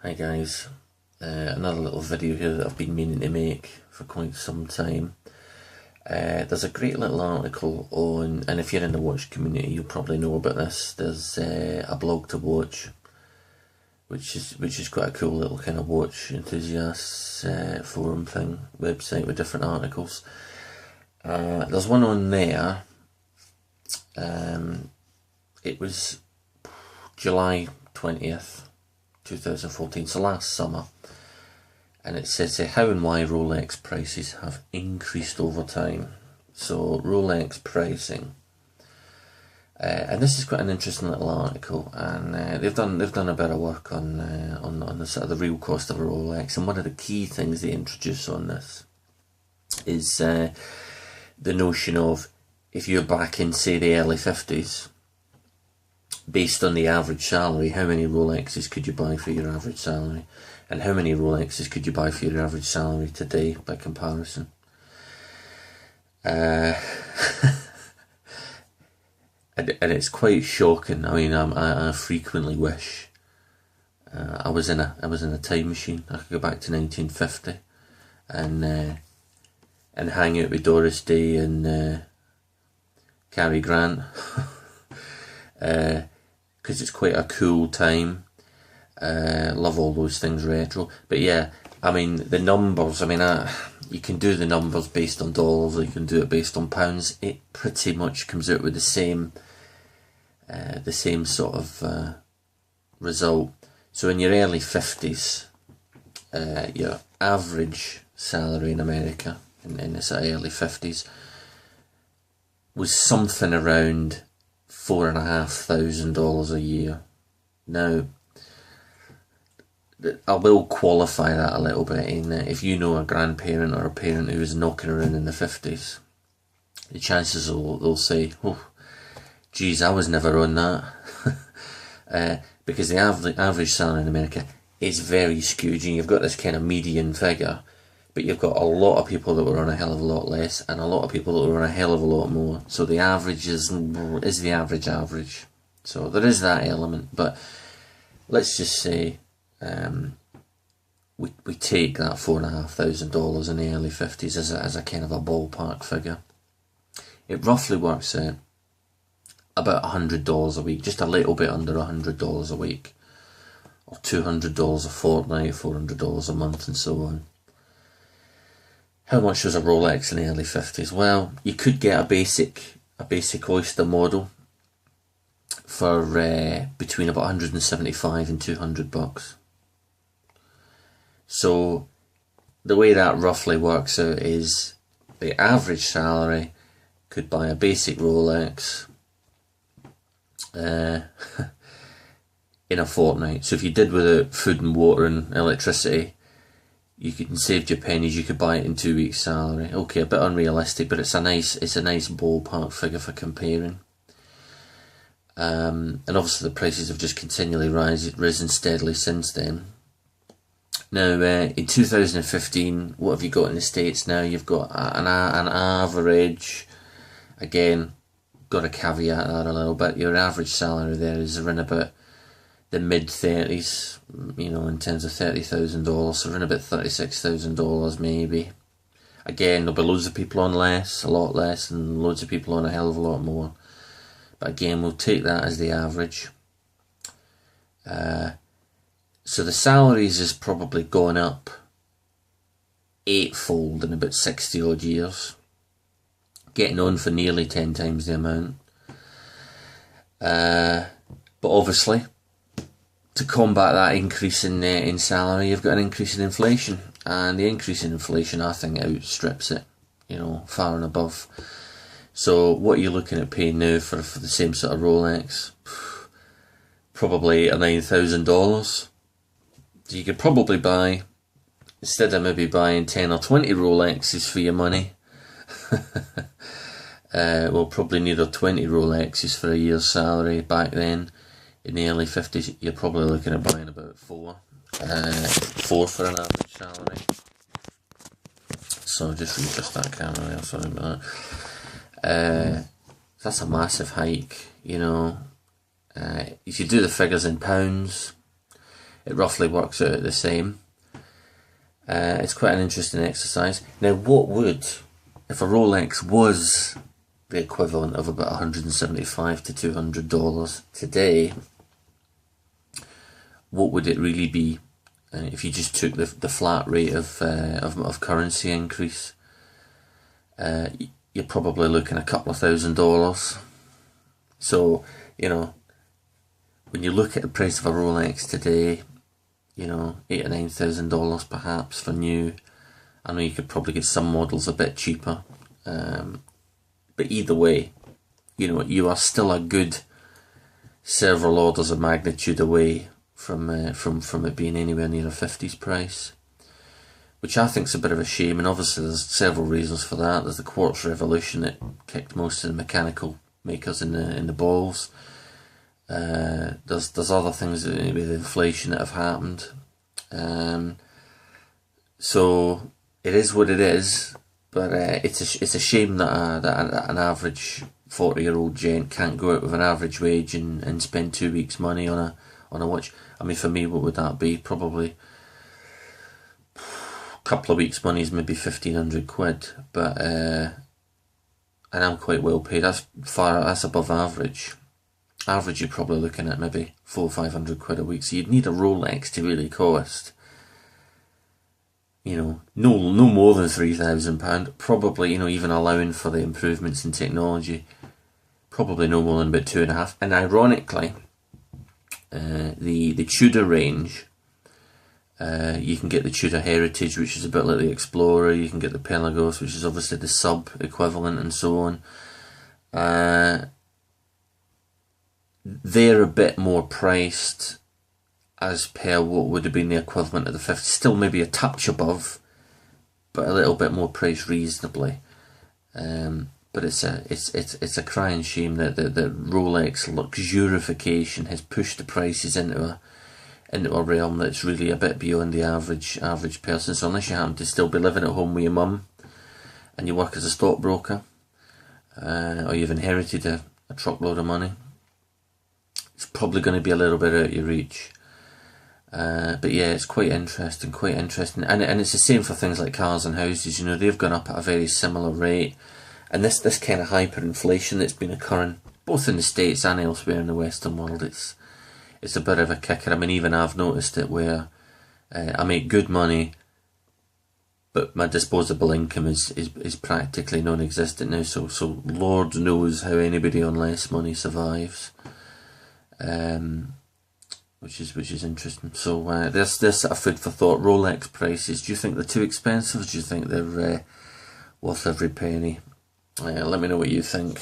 Hi guys, another little video here that I've been meaning to make for quite some time. There's a great little article on, and if you're in the watch community you'll probably know about this, there's a blog to watch, which is quite a cool little kind of watch enthusiasts forum thing, website with different articles. There's one on there, it was July 20th. 2014, so last summer, and it says how and why Rolex prices have increased over time. So Rolex pricing, and this is quite an interesting little article, and they've done a bit of work on the sort of the real cost of a Rolex. And one of the key things they introduce on this is the notion of, if you're back in, say, the early 50s, based on the average salary, how many Rolexes could you buy for your average salary, and how many Rolexes could you buy for your average salary today by comparison? And it's quite shocking. I mean, I frequently wish I was in a time machine. I could go back to 1950 and hang out with Doris Day and Cary Grant. Because it's quite a cool time. Love all those things retro. But yeah, I mean, the numbers, I mean, you can do the numbers based on dollars, or you can do it based on pounds. It pretty much comes out with the same sort of result. So in your early 50s, your average salary in America, in the sort of early 50s, was something around $4,500 a year. Now, I will qualify that a little bit in that if you know a grandparent or a parent who was knocking around in the 50s, the chances they'll say, oh, geez, I was never on that. Because the average salary in America is very skewed. You've got this kind of median figure, but you've got a lot of people that were on a hell of a lot less, and a lot of people that were on a hell of a lot more. So the average is the average. So there is that element. But let's just say we take that $4,500 in the early 50s as a kind of a ballpark figure. It roughly works out about $100 a week, just a little bit under $100 a week, or $200 a fortnight, $400 a month, and so on. How much was a Rolex in the early 50s? Well, you could get a basic Oyster model for between about $175 and $200. So the way that roughly works out is the average salary could buy a basic Rolex in a fortnight. So if you did without food and water and electricity, you could save your pennies. You could buy it in 2 weeks' salary. Okay, a bit unrealistic, but it's a nice ballpark figure for comparing. And obviously the prices have just continually risen steadily since then. Now, in 2015, what have you got in the States now? You've got an average. Again, got to caveat that a little bit. Your average salary there is around about the mid-30s, you know, in terms of $30,000, so around about $36,000 maybe. Again, there'll be loads of people on less, a lot less, and loads of people on a hell of a lot more. But again, we'll take that as the average. So the salaries has probably gone up eightfold in about 60 odd years, getting on for nearly 10 times the amount. But obviously, to combat that increase in salary, you've got an increase in inflation, and the increase in inflation, I think, outstrips it, you know, far and above. So what are you looking at paying now for the same sort of Rolex? Probably $8,000 or $9,000. So you could probably buy, instead of maybe buying 10 or 20 Rolexes for your money, we'll probably need 20 Rolexes for a year's salary. Back then, in the early 50s, you're probably looking at buying about four for an average salary. So just readjust that camera there, sorry about that. That's a massive hike, you know. If you do the figures in pounds, it roughly works out the same. It's quite an interesting exercise. Now, what would, if a Rolex was the equivalent of about $175 to $200 today, what would it really be if you just took the flat rate of currency increase? You're probably looking at a couple of $1,000s. So, you know, when you look at the price of a Rolex today, you know, $8,000 or $9,000 perhaps for new. I know you could probably get some models a bit cheaper, but either way, you know, you are still a good several orders of magnitude away from it being anywhere near a 50s price, which I think is a bit of a shame. And obviously there's several reasons for that. There's the quartz revolution that kicked most of the mechanical makers in the balls. There's other things with inflation that have happened. So it is what it is, but it's a shame that an average 40-year-old gent can't go out with an average wage and spend 2 weeks' money on a watch. I mean, for me, what would that be? Probably a couple of weeks' money is maybe 1,500 quid, but and I'm quite well paid. That's above average. Average, you're probably looking at maybe 400 or 500 quid a week. So you'd need a Rolex to really cost, you know, no more than £3,000. Probably, you know, even allowing for the improvements in technology, probably no more than about 2.5. And ironically, the Tudor range, you can get the Tudor Heritage, which is a bit like the Explorer. You can get the Pelagos, which is obviously the sub equivalent, and so on. They're a bit more priced as per what would have been the equivalent of the 50. Still maybe a touch above, but a little bit more priced reasonably. But it's a crying shame that the Rolex luxurification has pushed the prices into a realm that's really a bit beyond the average person. So unless you happen to still be living at home with your mum and you work as a stockbroker, or you've inherited a truckload of money, it's probably going to be a little bit out of your reach. But yeah, it's quite interesting. And it's the same for things like cars and houses. You know, they've gone up at a very similar rate. And this kind of hyperinflation that's been occurring both in the States and elsewhere in the Western world, it's a bit of a kicker. I mean, even I've noticed it where I make good money, but my disposable income is practically non-existent now. So Lord knows how anybody on less money survives. Which is interesting. So there's sort of food for thought. Rolex prices. Do you think they're too expensive? Do you think they're worth every penny? Let me know what you think.